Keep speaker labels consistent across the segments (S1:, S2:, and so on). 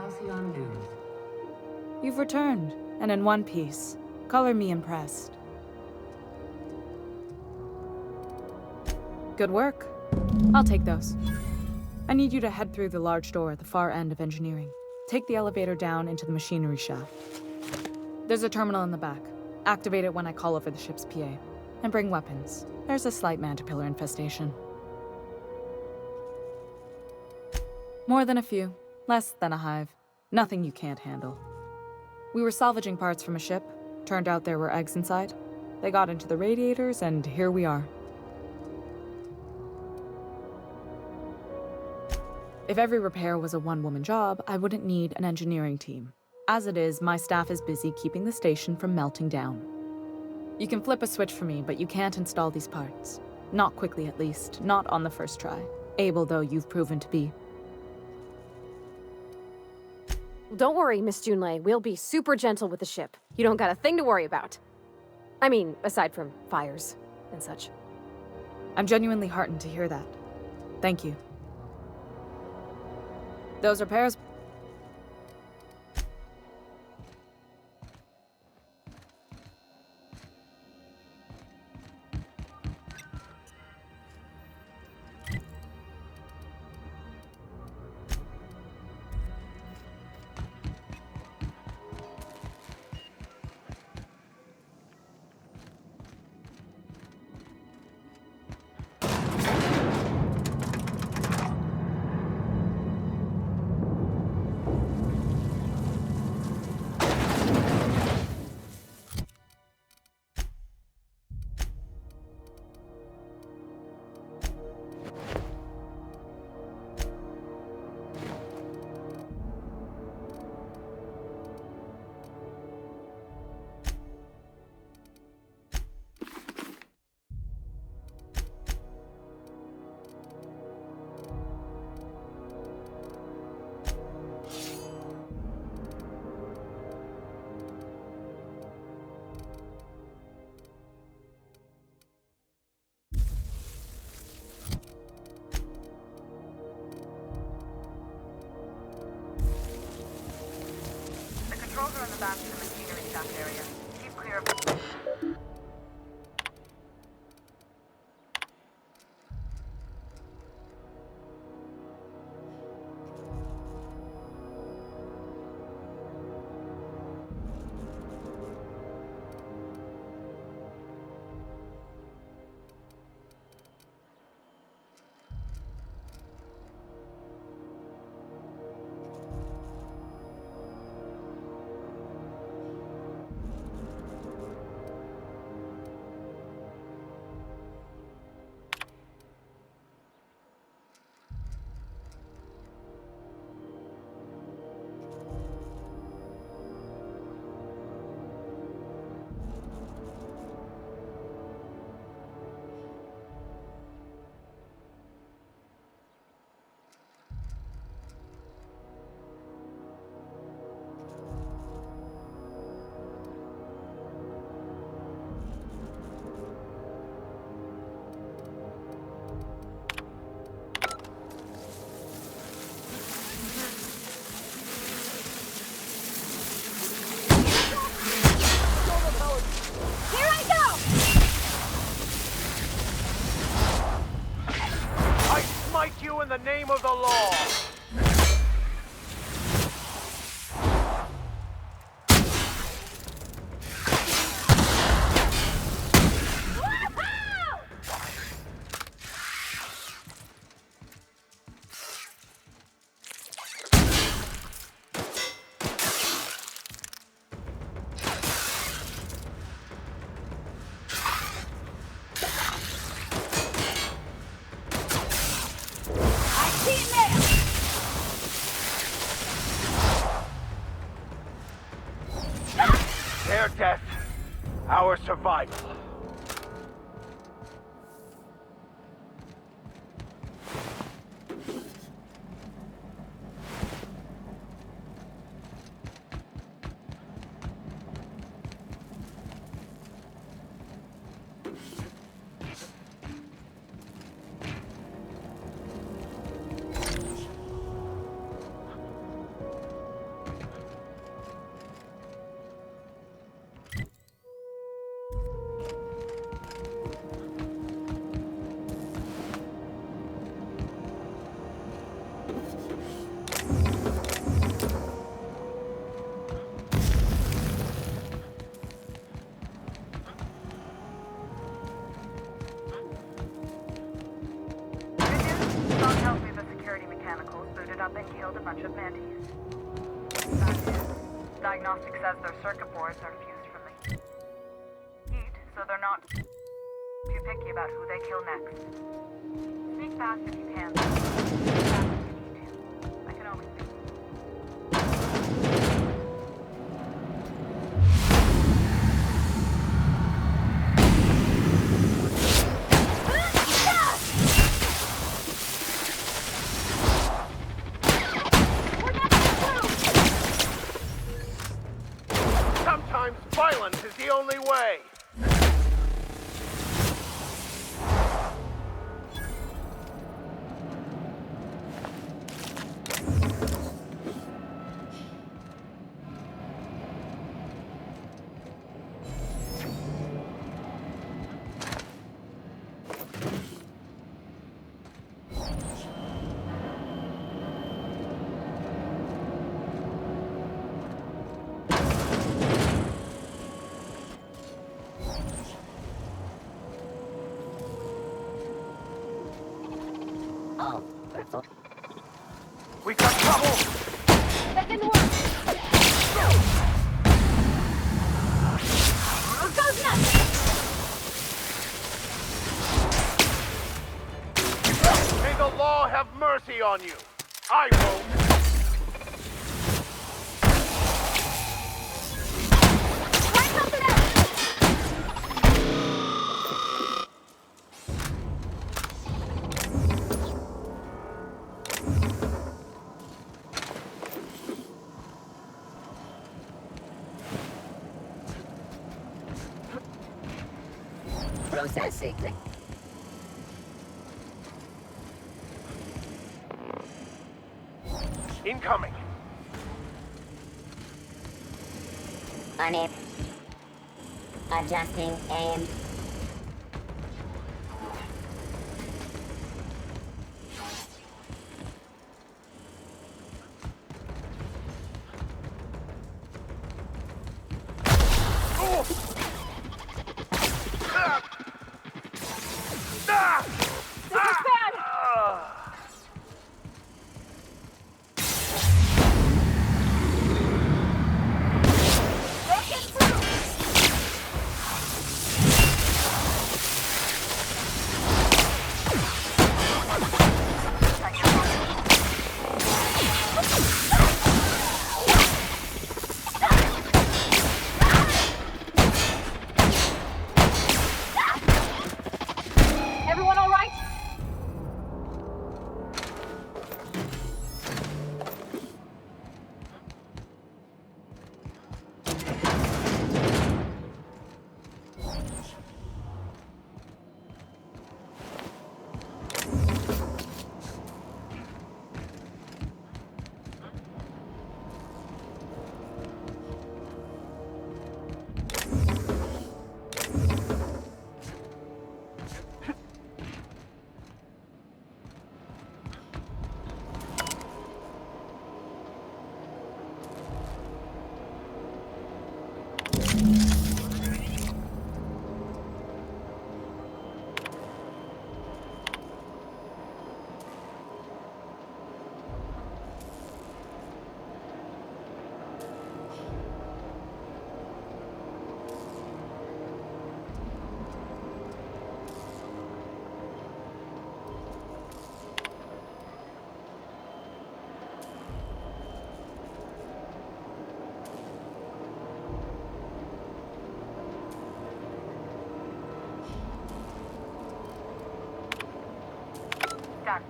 S1: Halcyon News.
S2: You've returned, and in one piece. Color me impressed. Good work. I'll take those. I need you to head through the large door at the far end of engineering. Take the elevator down into the machinery shaft. There's a terminal in the back. Activate it when I call over the ship's PA. And bring weapons. There's a slight mantipillar infestation. More than a few. Less than a hive. Nothing you can't handle. We were salvaging parts from a ship. Turned out there were eggs inside. They got into the radiators, and here we are. If every repair was a one-woman job, I wouldn't need an engineering team. As it is, my staff is busy keeping the station from melting down. You can flip a switch for me, but you can't install these parts. Not quickly, at least. Not on the first try. Able, though, you've proven to be.
S3: Don't worry, Miss Junlei. We'll be super gentle with the ship. You don't got a thing to worry about. I mean, aside from fires and such.
S2: I'm genuinely heartened to hear that. Thank you. Those repairs...
S4: Controls are in the back of the machinery shaft area. Keep clear of...
S5: In the name of the law! Their death, our survival.
S4: rounded up and killed a bunch of mantis. Bad news. Diagnostic says their circuit boards are fused from the heat, so they're not too picky about who they kill next. Sneak past if you can. Sneak past if you need to. I can always do.
S5: Sometimes violence is the only way. We got trouble!
S3: That didn't work! Goes nuts!
S5: May the law have mercy on you. I won't.
S3: Try something else!
S1: Processing.
S5: Incoming.
S1: On it. Adjusting aim.
S5: Oh! Ah!
S3: This is bad! Break it through! Everyone all right?
S4: Done.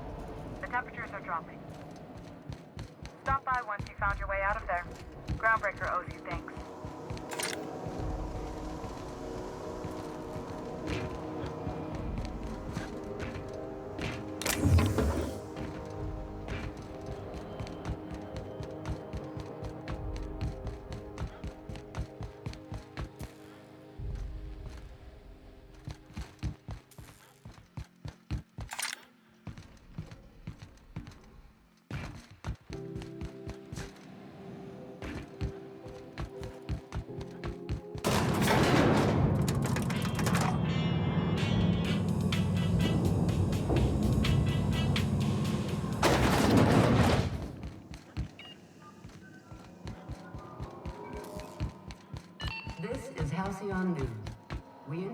S4: The temperatures are dropping. Stop by once you found your way out of there. Groundbreaker owes you thanks.
S6: Halcyon News. We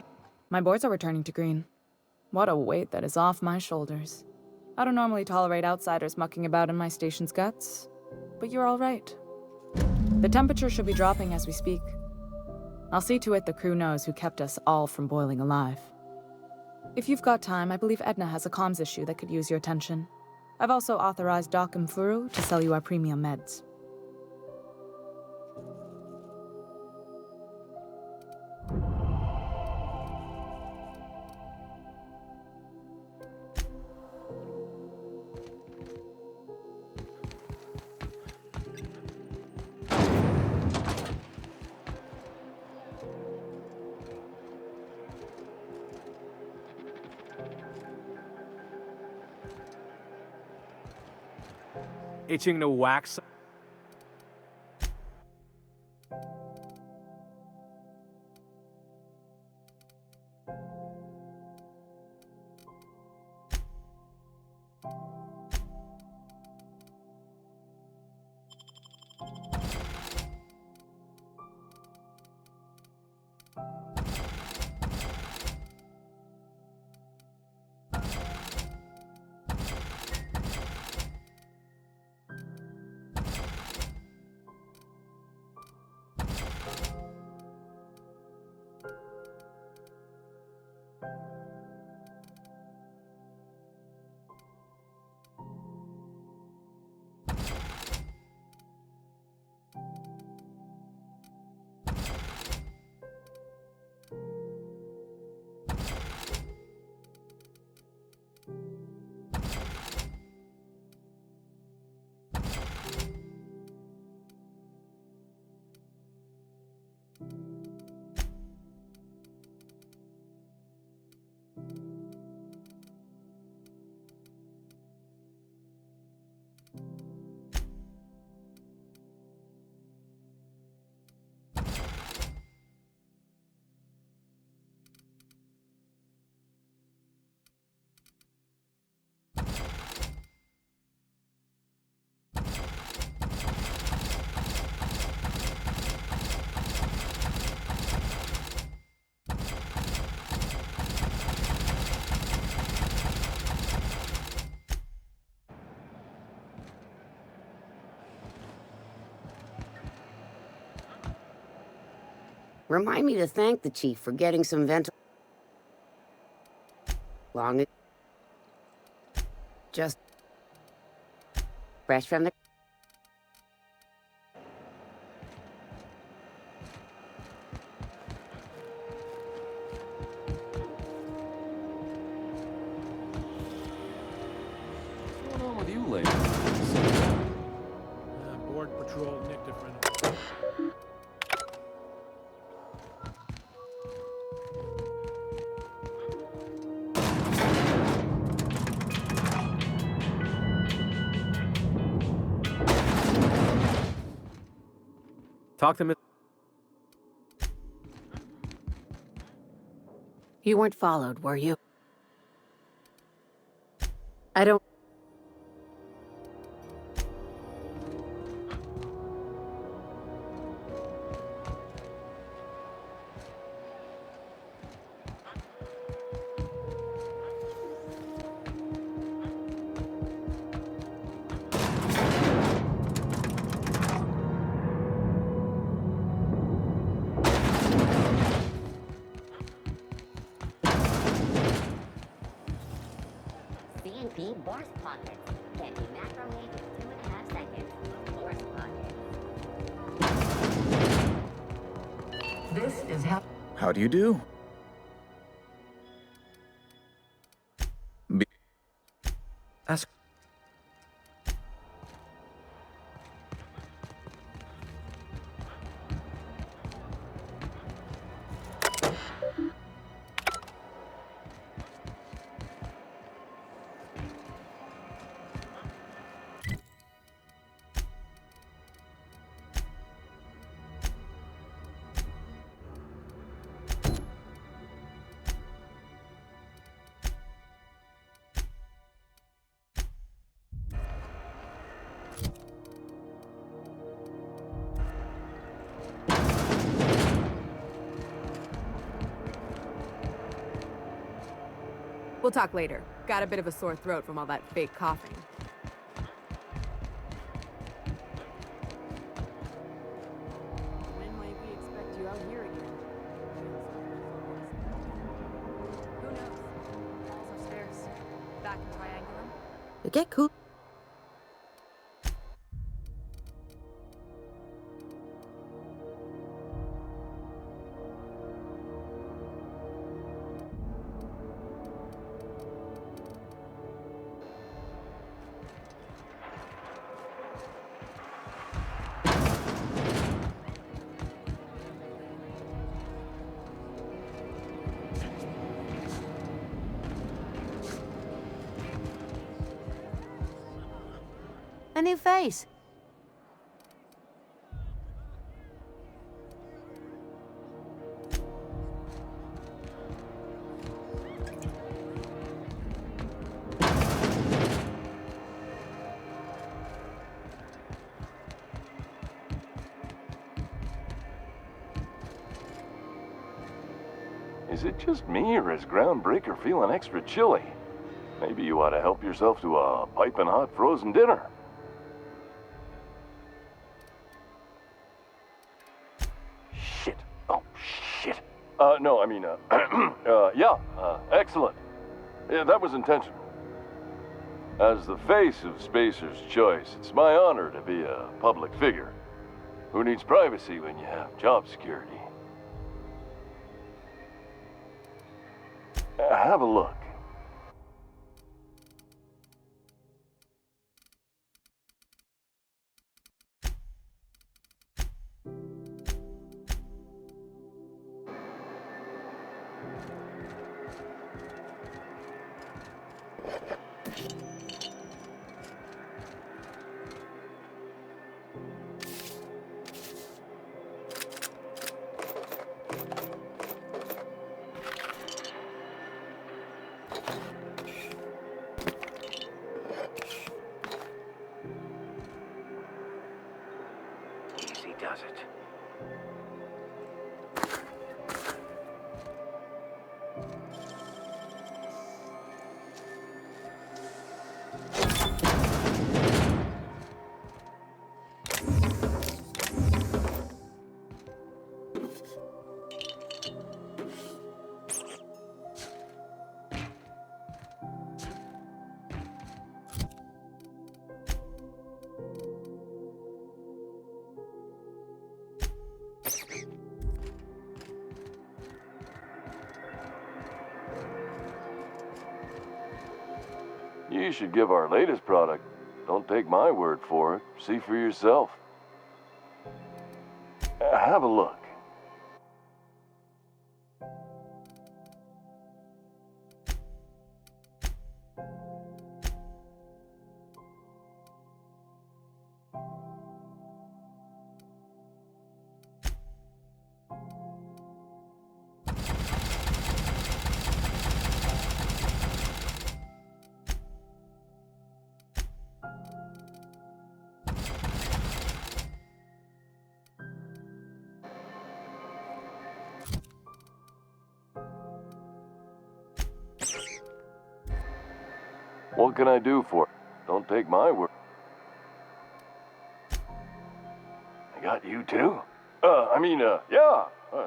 S2: My boards are returning to green. What a weight that is off my shoulders. I don't normally tolerate outsiders mucking about in my station's guts, but you're all right. The temperature should be dropping as we speak. I'll see to it the crew knows who kept us all from boiling alive. If you've got time, I believe Edna has a comms issue that could use your attention. I've also authorized Doc and Furu to sell you our premium meds.
S7: Itching to wax.
S6: remind me to thank the chief for getting some long just fresh from the
S7: What's going on with you ladies?
S8: Board patrol nicked a friend.
S7: Talk to me.
S6: You weren't followed, were you? I don't...
S1: C&P Boris Pockets. Can be macro made in 2.5 seconds. Boris Pockets.
S6: This is how...
S9: How do you do? Ask.
S3: We'll talk later. Got a bit of a sore throat from all that fake coughing.
S2: When might we expect you out here again? Who knows? Walls upstairs. Back in Triangulum?
S6: Get cool.
S10: A new face.
S11: Is it just me, or is Groundbreaker feeling extra chilly? Maybe you ought to help yourself to a piping hot frozen dinner. Shit. Oh, shit. No, I mean, yeah, excellent. Yeah, that was intentional. As the face of Spacer's Choice, it's my honor to be a public figure. Who needs privacy when you have job security? Have a look.
S5: Easy does it.
S11: You should give our latest product. Don't take my word for it. See for yourself. Have a look. What can I do for it? Don't take my word. I got you too? Yeah,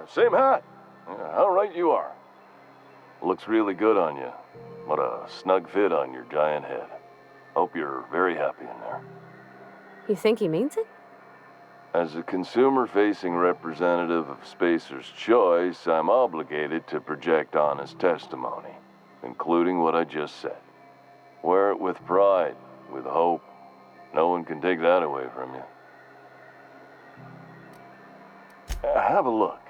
S11: same hat. How right you are. Looks really good on you. What a snug fit on your giant head. Hope you're very happy in there.
S3: You think he means it?
S11: As a consumer-facing representative of Spacer's Choice, I'm obligated to project honest testimony, including what I just said. Wear it with pride, with hope. No one can take that away from you. Have a look.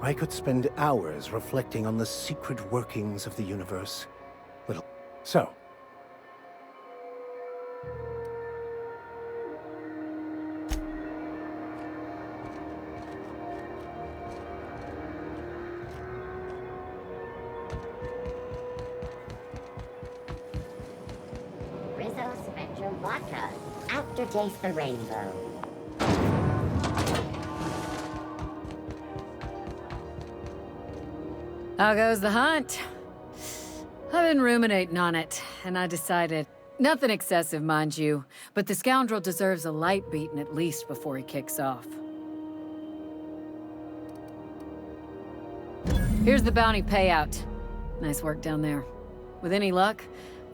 S12: I could spend hours reflecting on the secret workings of the universe. So,
S1: Rizzo Spectrum Vodka. Aftertaste the rainbow.
S13: How goes the hunt? I've been ruminating on it, and I decided, nothing excessive, mind you, but the scoundrel deserves a light beating at least before he kicks off. Here's the bounty payout. Nice work down there. With any luck,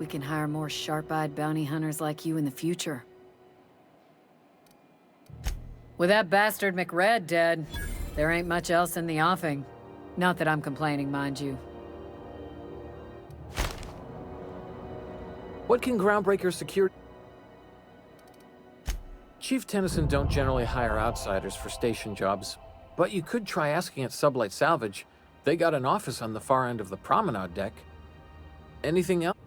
S13: we can hire more sharp-eyed bounty hunters like you in the future. With that bastard McRed dead, there ain't much else in the offing. Not that I'm complaining, mind you.
S7: What can Groundbreaker secure? Chief Tennyson don't generally hire outsiders for station jobs, but you could try asking at Sublight Salvage. They got an office on the far end of the promenade deck. Anything else?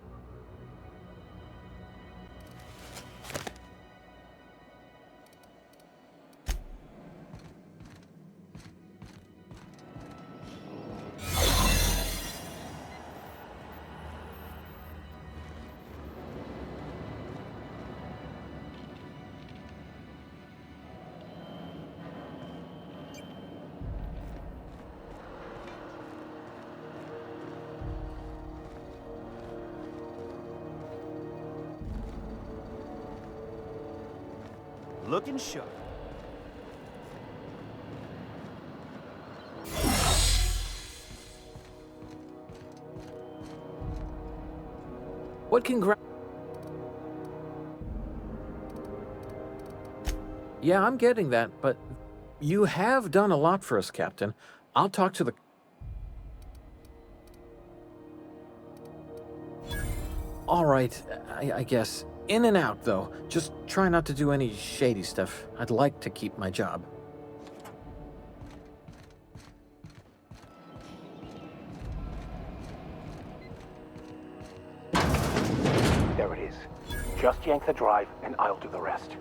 S5: Looking sharp.
S7: What can Yeah, I'm getting that, but you have done a lot for us, Captain. I'll talk to the... All right, I guess. In and out, though. Just try not to do any shady stuff. I'd like to keep my job.
S12: there it is. Just yank the drive, and I'll do the rest.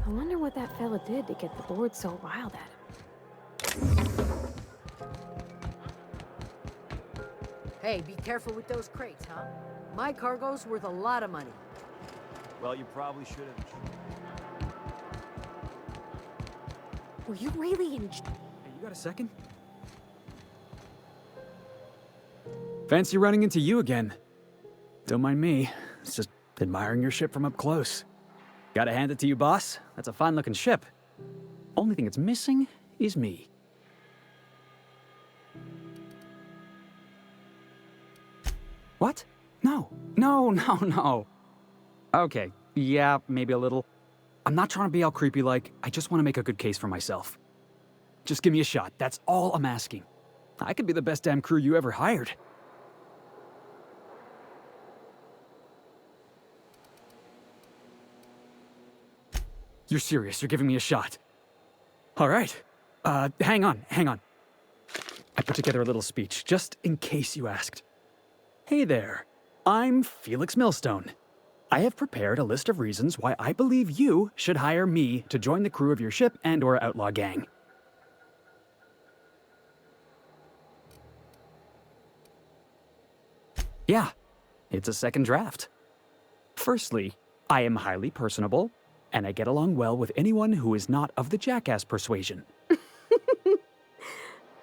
S3: I wonder what that fella did to get the Lord so riled at him.
S10: Hey, be careful with those crates, huh? My cargo's worth a lot of money.
S9: Well, you probably should have.
S3: Were you really in...
S14: Hey, you got a second? Fancy running into you again. Don't mind me. It's just admiring your ship from up close. Gotta hand it to you, boss. That's a fine-looking ship. Only thing it's missing is me. What? No. No. Okay, yeah, maybe a little. I'm not trying to be all creepy-like. I just want to make a good case for myself. Just give me a shot. That's all I'm asking. I could be the best damn crew you ever hired. You're serious. You're giving me a shot. All right. Hang on. I put together a little speech, just in case you asked. Hey there. I'm Felix Millstone. I have prepared a list of reasons why I believe you should hire me to join the crew of your ship and/or outlaw gang. Yeah, it's a second draft. Firstly, I am highly personable, and I get along well with anyone who is not of the jackass persuasion.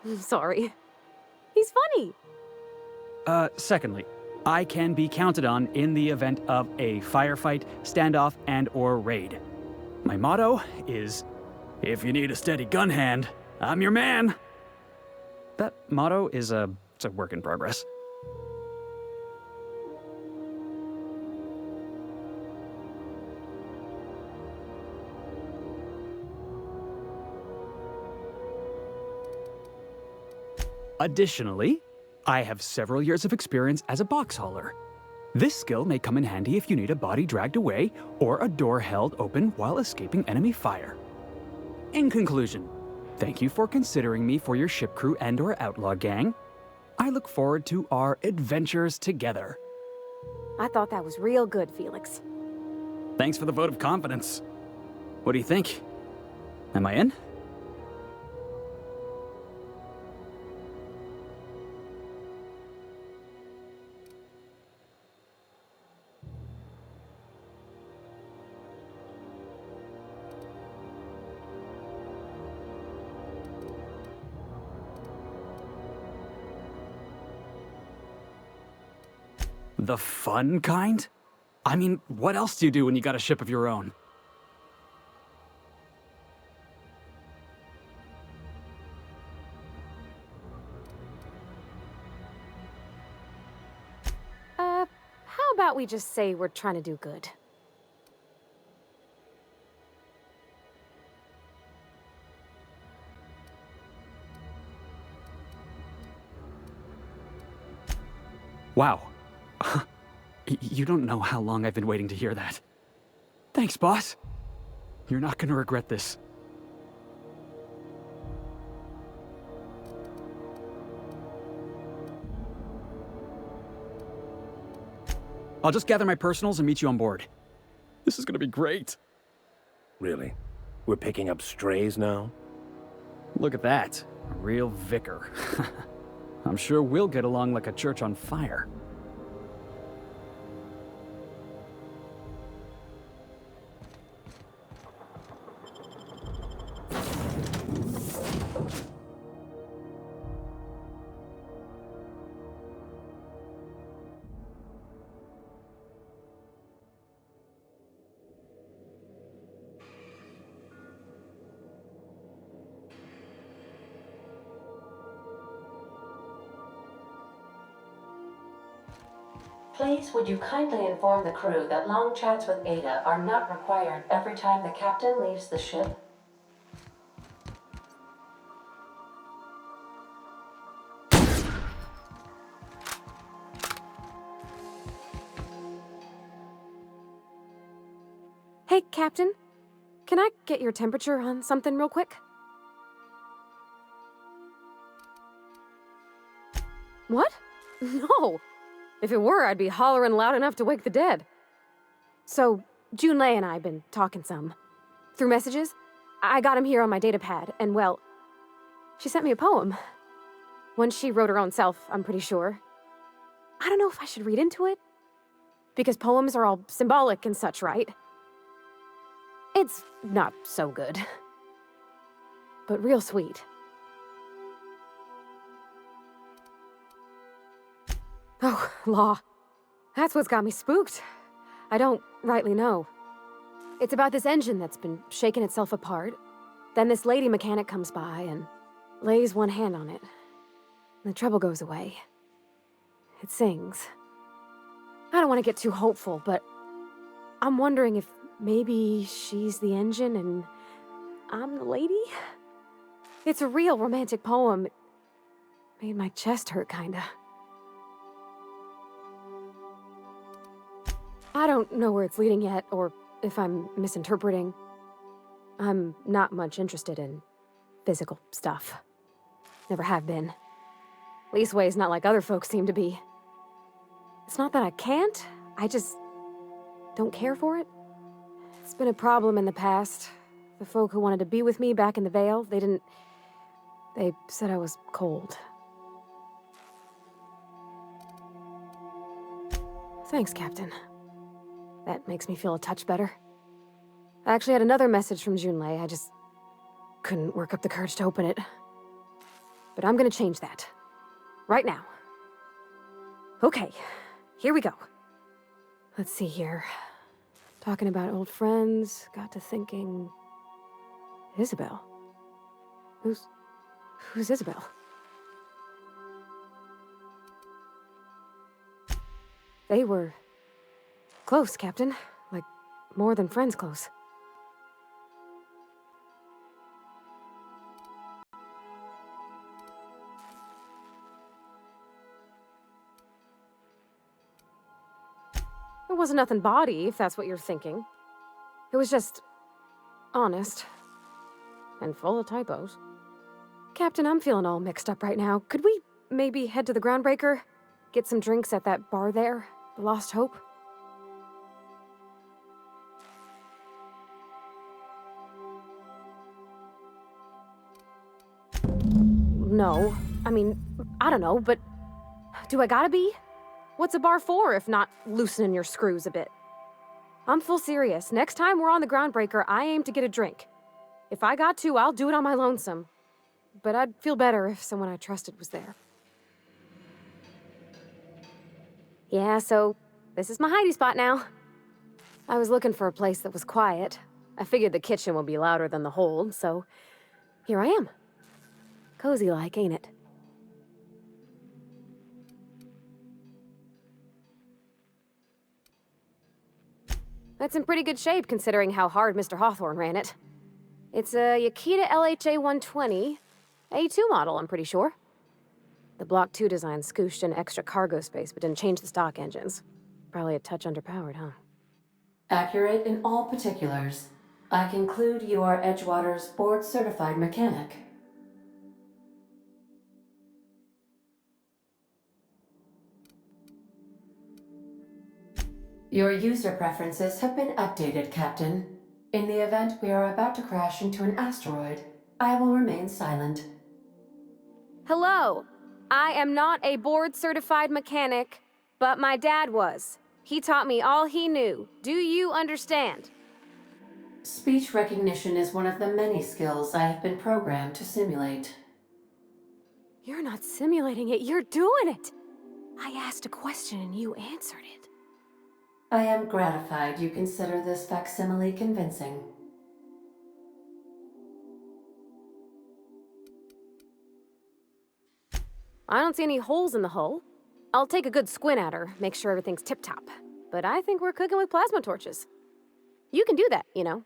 S3: I'm sorry. He's funny.
S14: Secondly, I can be counted on in the event of a firefight, standoff, and/or raid. My motto is, if you need a steady gun hand, I'm your man. That motto is it's a work in progress. Additionally, I have several years of experience as a box hauler. This skill may come in handy if you need a body dragged away or a door held open while escaping enemy fire. In conclusion, thank you for considering me for your ship crew and/or outlaw gang. I look forward to our adventures together.
S3: I thought that was real good, Felix.
S14: Thanks for the vote of confidence. What do you think? Am I in? The fun kind? I mean, what else do you do when you got a ship of your own?
S3: How about we just say we're trying to do good?
S14: Wow. You don't know how long I've been waiting to hear that. Thanks, boss. You're not gonna regret this. I'll just gather my personals and meet you on board. This is gonna be great.
S12: Really? We're picking up strays now?
S14: Look at that. A real vicar. I'm sure we'll get along like a church on fire.
S15: Please, would you kindly inform the crew that long chats with Ada are not required every time the captain leaves the ship?
S3: Hey, Captain. Can I get your temperature on something real quick? What? No. If it were, I'd be hollering loud enough to wake the dead. So, Junlei and I have been talking some. Through messages. I got him here on my datapad, and well, she sent me a poem. One she wrote her own self, I'm pretty sure. I don't know if I should read into it. Because poems are all symbolic and such, right? It's not so good. But real sweet. Oh, law. That's what's got me spooked. I don't rightly know. It's about this engine that's been shaking itself apart. Then this lady mechanic comes by and lays one hand on it. The trouble goes away. It sings. I don't want to get too hopeful, but I'm wondering if maybe she's the engine and I'm the lady? It's a real romantic poem. It made my chest hurt, kinda. I don't know where it's leading yet, or if I'm misinterpreting. I'm not much interested in physical stuff. Never have been. Leastways, not like other folks seem to be. It's not that I can't, I just don't care for it. It's been a problem in the past. The folk who wanted to be with me back in the Vale, they said I was cold. Thanks, Captain. That makes me feel a touch better. I actually had another message from Junlei, I just couldn't work up the courage to open it. But I'm gonna change that. Right now. Okay, here we go. Let's see here. Talking about old friends, got to thinking... Isabel? Who's Isabel? They were... close, Captain. Like, more than friends close. It wasn't nothing bawdy, if that's what you're thinking. It was just... honest. And full of typos. Captain, I'm feeling all mixed up right now. Could we maybe head to the Groundbreaker? Get some drinks at that bar there? The Lost Hope? No. I mean, I don't know, but... do I gotta be? What's a bar for if not loosening your screws a bit? I'm full serious. Next time we're on the Groundbreaker, I aim to get a drink. If I got to, I'll do it on my lonesome. But I'd feel better if someone I trusted was there. Yeah, so this is my hidey spot now. I was looking for a place that was quiet. I figured the kitchen would be louder than the hold, so here I am. Cozy-like, ain't it? That's in pretty good shape considering how hard Mr. Hawthorne ran it. It's a Yakita LHA 120, A2 model, I'm pretty sure. The Block 2 design scooshed in extra cargo space, but didn't change the stock engines. Probably a touch underpowered, huh?
S15: Accurate in all particulars. I conclude you are Edgewater's board-certified mechanic. Your user preferences have been updated, Captain. In the event we are about to crash into an asteroid, I will remain silent.
S3: Hello! I am not a board-certified mechanic, but my dad was. He taught me all he knew. Do you understand?
S15: Speech recognition is one of the many skills I have been programmed to simulate.
S3: You're not simulating it, you're doing it! I asked a question and you answered it.
S15: I am gratified you consider this facsimile convincing.
S3: I don't see any holes in the hull. I'll take a good squint at her, make sure everything's tip-top. But I think we're cooking with plasma torches. You can do that, you know.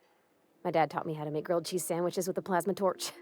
S3: My dad taught me how to make grilled cheese sandwiches with a plasma torch.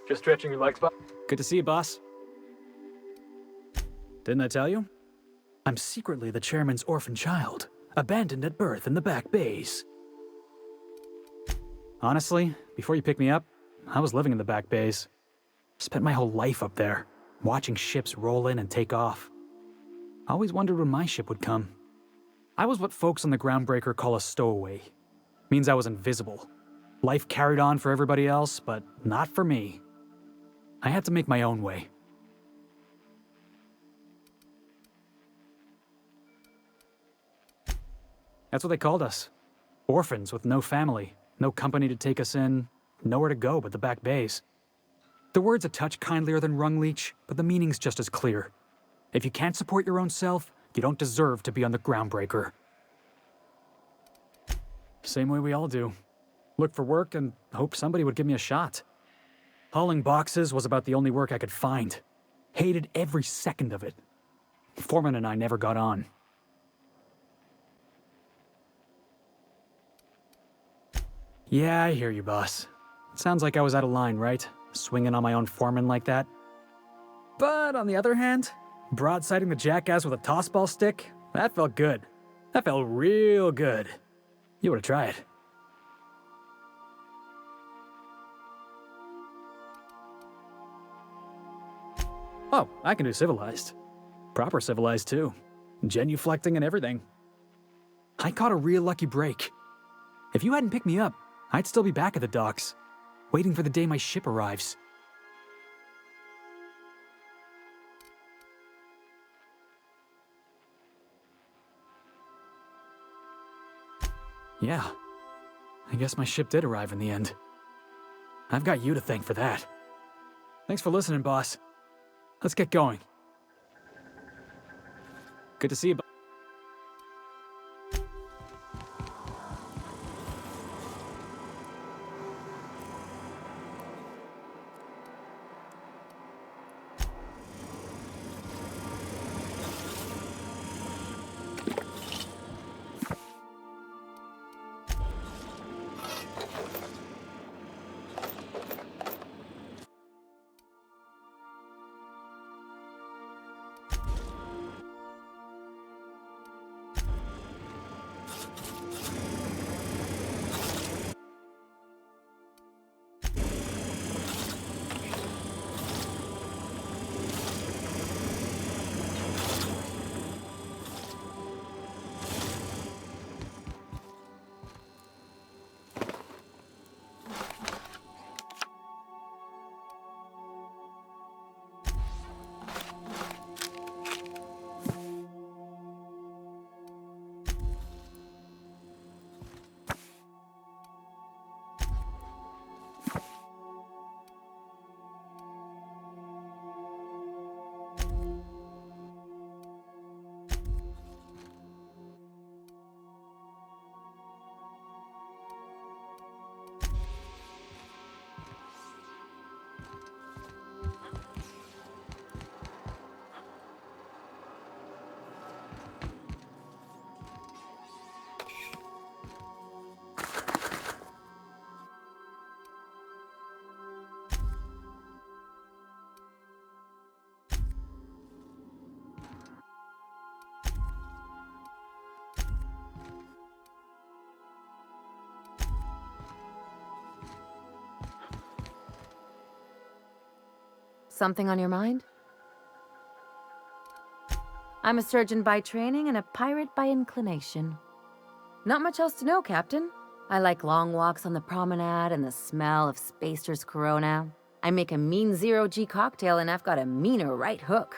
S14: Just stretching your legs, boss. Good to see you, boss. Didn't I tell you? I'm secretly the chairman's orphan child, abandoned at birth in the back bays. Honestly, before you picked me up, I was living in the back bays. Spent my whole life up there, watching ships roll in and take off. Always wondered when my ship would come. I was what folks on the Groundbreaker call a stowaway. Means I was invisible. Life carried on for everybody else, but not for me. I had to make my own way. That's what they called us. Orphans with no family, no company to take us in, nowhere to go but the back bays. The word's a touch kindlier than rung leech, but the meaning's just as clear. If you can't support your own self, you don't deserve to be on the Groundbreaker. Same way we all do. Look for work and hope somebody would give me a shot. Hauling boxes was about the only work I could find. Hated every second of it. Foreman and I never got on. Yeah, I hear you, boss. Sounds like I was out of line, right? Swinging on my own foreman like that. But on the other hand, broadsiding the jackass with a tossball stick, that felt good. That felt real good. You ought to try it. Oh, I can do civilized. Proper civilized, too. Genuflecting and everything. I caught a real lucky break. If you hadn't picked me up, I'd still be back at the docks, waiting for the day my ship arrives. Yeah, I guess my ship did arrive in the end. I've got you to thank for that. Thanks for listening, boss. Let's get going. Good to see you, boss.
S3: Something on your mind? I'm a surgeon by training and a pirate by inclination. Not much else to know, Captain. I like long walks on the promenade and the smell of Spacer's Corona. I make a mean zero-G cocktail and I've got a meaner right hook.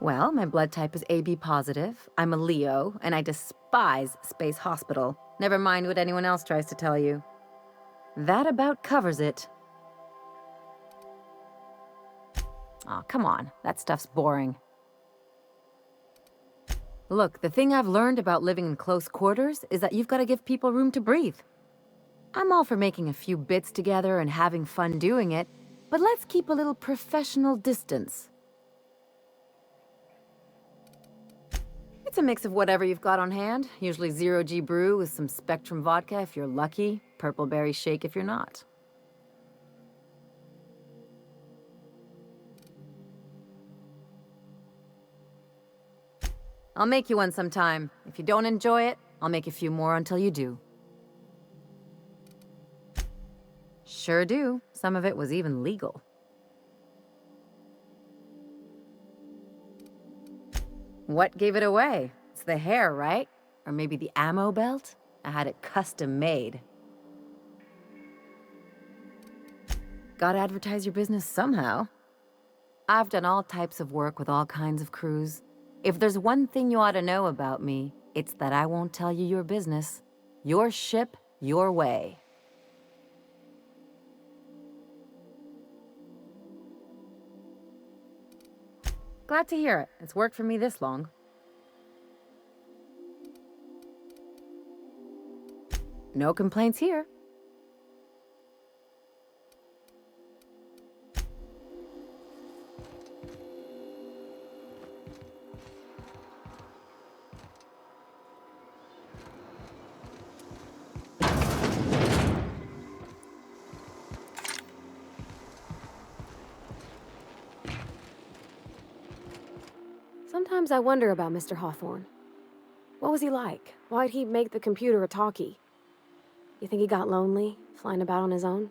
S3: Well, my blood type is AB positive, I'm a Leo, and I despise Space Hospital. Never mind what anyone else tries to tell you. That about covers it. Aw, come on. That stuff's boring. Look, the thing I've learned about living in close quarters is that you've got to give people room to breathe. I'm all for making a few bits together and having fun doing it, but let's keep a little professional distance.
S16: It's a mix of whatever you've got on hand. Usually 0G brew with some Spectrum vodka if you're lucky, purple berry shake if you're not. I'll make you one sometime. If you don't enjoy it, I'll make a few more until you do. Sure do. Some of it was even legal. What gave it away? It's the hair, right? Or maybe the ammo belt? I had it custom made. Gotta advertise your business somehow. I've done all types of work with all kinds of crews. If there's one thing you ought to know about me, it's that I won't tell you your business. Your ship, your way. Glad to hear it. It's worked for me this long. No complaints here.
S3: Sometimes I wonder about Mr. Hawthorne. What was he like? Why'd he make the computer a talkie? You think he got lonely, flying about on his own?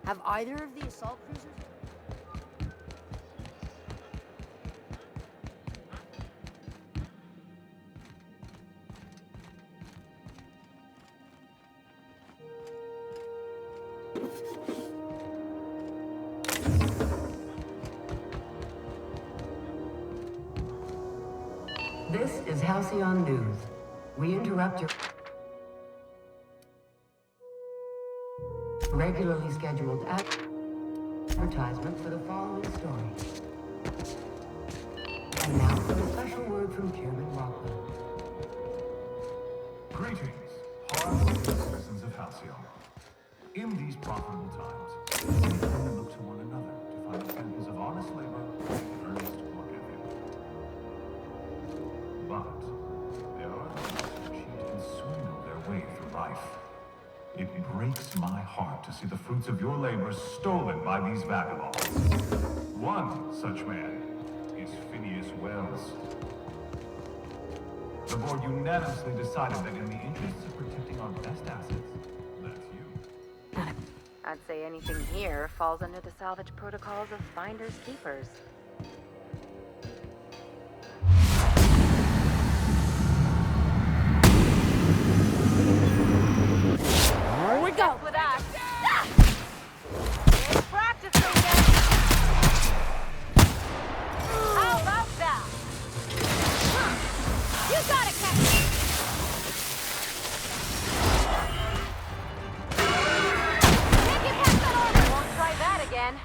S10: Have either of the assault cruisers...
S15: This is Halcyon News. We interrupt your regularly scheduled advertisement for the following story. And now for a special word from Chairman Rockwell.
S17: Greetings, hard-working citizens of Halcyon. In these profitable times, not. There are those who cheat and swindle their way through life. It breaks my heart to see the fruits of your labors stolen by these vagabonds. One such man is Phineas Wells. The board unanimously decided that in the interests of protecting our best assets, that's you.
S16: I'd say anything here falls under the salvage protocols of finders keepers.
S3: Here we go!
S16: With that. It's practicing then. How about that?
S3: You got it, Captain!
S16: Can't get past that order. Won't try that again.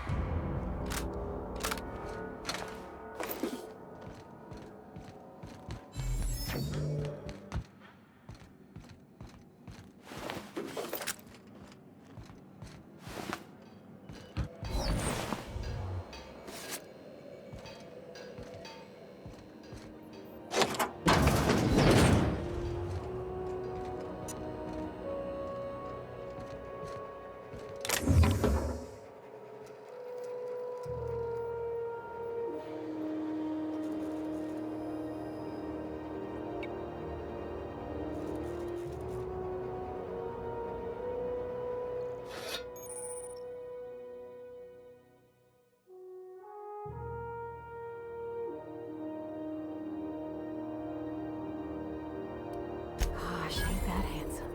S3: Gosh, ain't that handsome.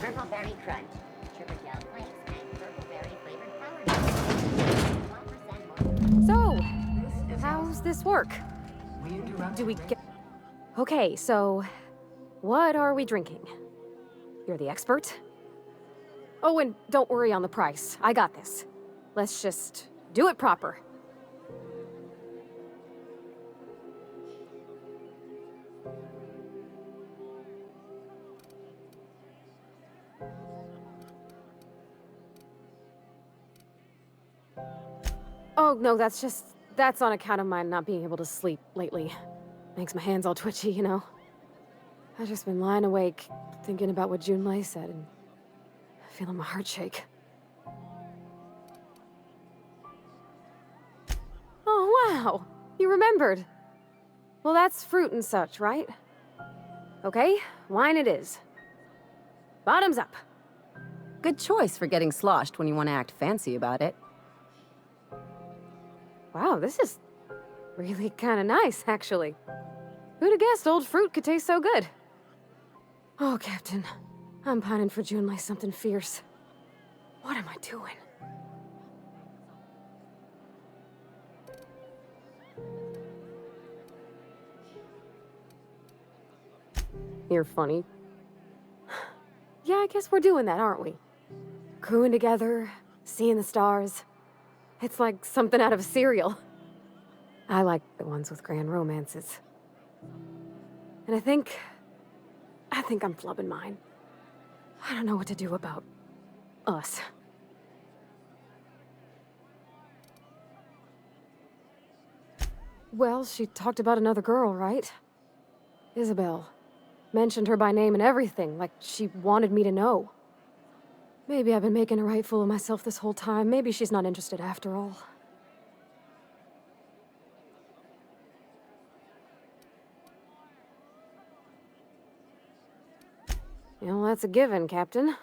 S1: Purple Berry Crunch, Sugar Gel Flakes, and Purple Berry flavored power. 1% more.
S3: So, how's this work? Do we get... Okay, so... What are we drinking? You're the expert? Oh, and don't worry on the price. I got this. Let's just do it proper. Oh, no, that's on account of my not being able to sleep lately. Makes my hands all twitchy, you know? I've just been lying awake, thinking about what Junlei said, and feeling my heart shake. Oh, wow! You remembered! Well, that's fruit and such, right? Okay, wine it is. Bottoms up.
S16: Good choice for getting sloshed when you want to act fancy about it.
S3: Wow, this is really kind of nice, actually. Who'd have guessed old fruit could taste so good? Oh, Captain. I'm pining for Junlei something fierce. What am I doing? You're funny. Yeah, I guess we're doing that, aren't we? Crewing together, seeing the stars. It's like something out of a serial. I like the ones with grand romances. And I think I'm flubbing mine. I don't know what to do about us. Well, she talked about another girl, right? Isabel. Mentioned her by name and everything, like she wanted me to know. Maybe I've been making a right fool of myself this whole time. Maybe she's not interested after all. You know, that's a given, Captain.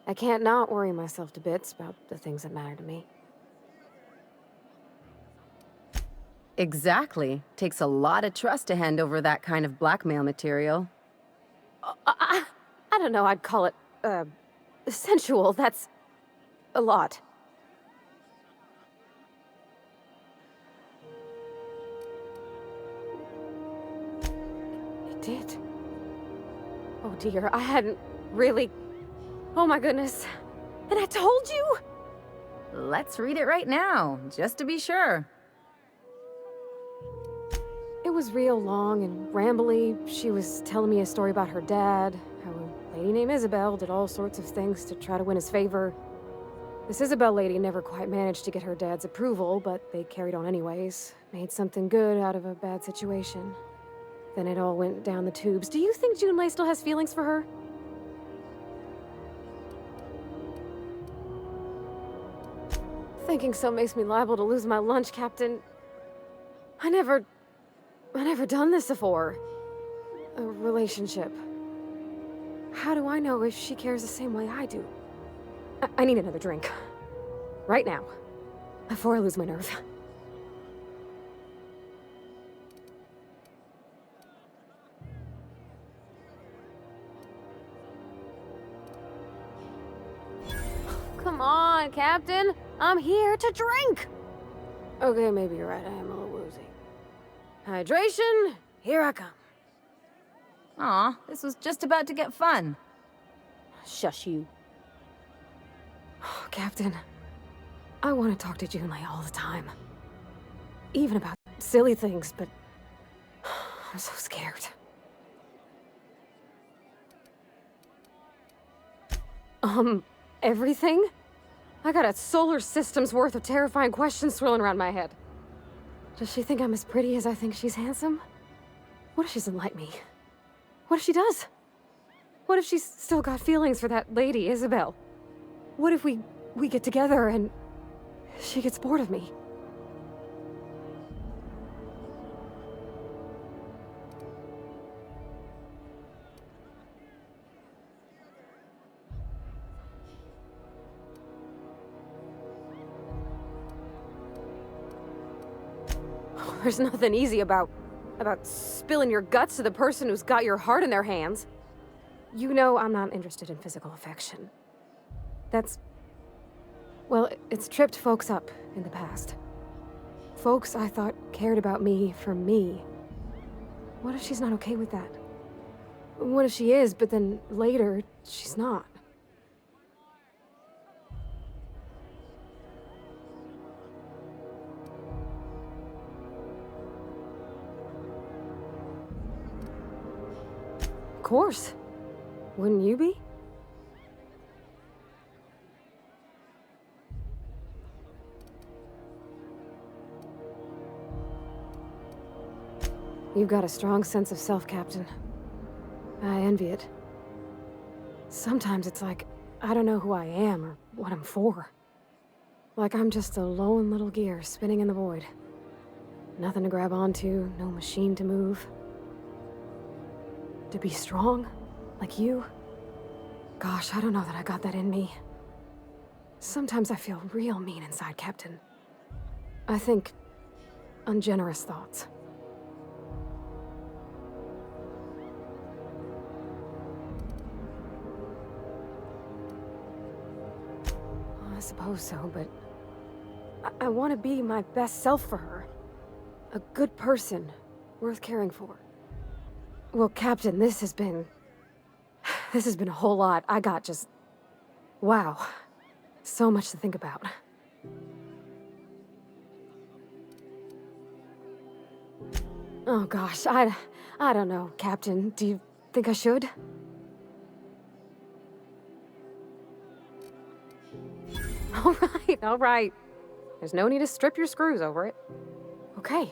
S3: I can't not worry myself to bits about the things that matter to me.
S16: Exactly. Takes a lot of trust to hand over that kind of blackmail material.
S3: I don't know, I'd call it, sensual. That's a lot. It did. Oh dear, I hadn't really... Oh my goodness. And I told you?
S16: Let's read it right now, just to be sure.
S3: It was real long and rambly. She was telling me a story about her dad, how a lady named Isabel did all sorts of things to try to win his favor. This Isabel lady never quite managed to get her dad's approval, but they carried on anyways. Made something good out of a bad situation. Then it all went down the tubes. Do you think Junlei still has feelings for her? Thinking so makes me liable to lose my lunch, Captain. I never done this before. A relationship. How do I know if she cares the same way I do? I need another drink. Right now. Before I lose my nerve. Come on, Captain. I'm here to drink. Okay, maybe you're right. I am a little woozy. Hydration, here I come.
S16: Aw, this was just about to get fun.
S3: Shush you. Captain, I want to talk to Junlei all the time. Even about silly things, but I'm so scared. Everything? I got a solar system's worth of terrifying questions swirling around my head. Does she think I'm as pretty as I think she's handsome? What if she doesn't like me? What if she does? What if she's still got feelings for that lady, Isabel? What if we get together and she gets bored of me? There's nothing easy about spilling your guts to the person who's got your heart in their hands. You know I'm not interested in physical affection. That's... well, it's tripped folks up in the past. Folks I thought cared about me for me. What if she's not okay with that? What if she is, but then later, she's not? Of course. Wouldn't you be? You've got a strong sense of self, Captain. I envy it. Sometimes it's like I don't know who I am or what I'm for. Like I'm just a lone little gear spinning in the void. Nothing to grab onto, no machine to move. To be strong, like you? Gosh, I don't know that I got that in me. Sometimes I feel real mean inside, Captain. I think ungenerous thoughts. I suppose so, but I want to be my best self for her. A good person, worth caring for. Well, Captain, this has been a whole lot. I got just... wow. So much to think about. Oh gosh, I don't know, Captain. Do you think I should? All right. There's no need to strip your screws over it. Okay.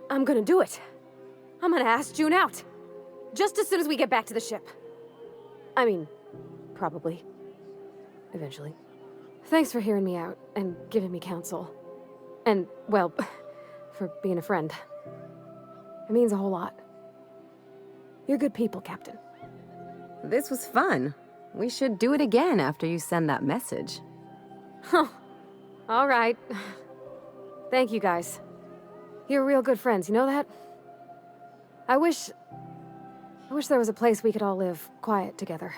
S3: I'm gonna do it. I'm gonna ask June out. Just as soon as we get back to the ship. I mean, probably. Eventually. Thanks for hearing me out and giving me counsel. And, well, for being a friend. It means a whole lot. You're good people, Captain.
S16: This was fun. We should do it again after you send that message.
S3: Huh. All right. Thank you, guys. You're real good friends, you know that? I wish there was a place we could all live quiet together.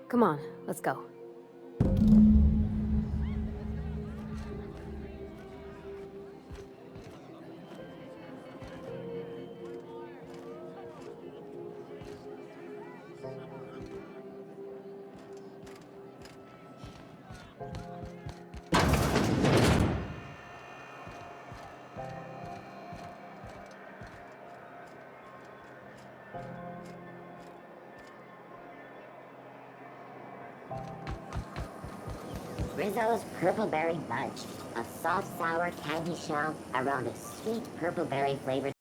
S3: Come on, let's go.
S1: Rizzo's Purple Berry Bunch, a soft, sour candy shell around a sweet purple berry flavored